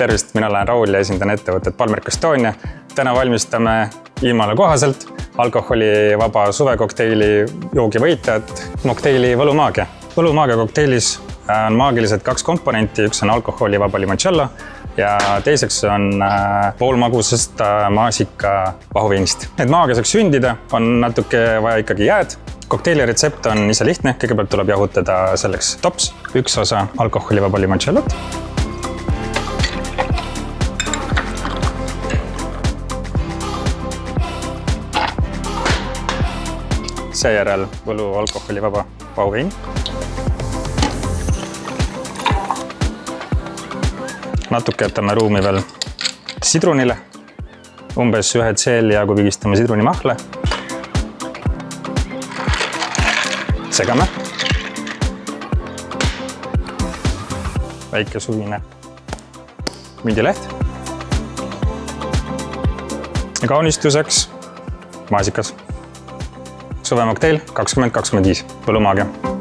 Tervist, mina olen Raul ja esindan ettevõtet Palmerk Estonia. Täna valmistame ilmale kohaselt alkoholivaba suvekokteili joogi võitjat, mokteili Võlumaagia. Võlumaagia kokteilis on maagiliselt 2 komponenti, üks on alkoholivaba limoncello ja teiseks on poolmagusest maasika pahuveinist. Et maagia saaks sündida, on natuke vaja ikkagi jääd. Kokteili retsept on ise lihtne, kõigepealt tuleb jahutada selleks tops, 1 osa alkoholivaba limoncellot. Seejärel Võlu alkoholivaba pahuvein. Natuke jätame ruumi veel sidrunile. Umbes 1 CL-jagu pigistame sidrunimahle. Segame. Väike suvine müündileht. Ja kaunistuseks maasikas. Suvemokteil 2025 Võlumaagia.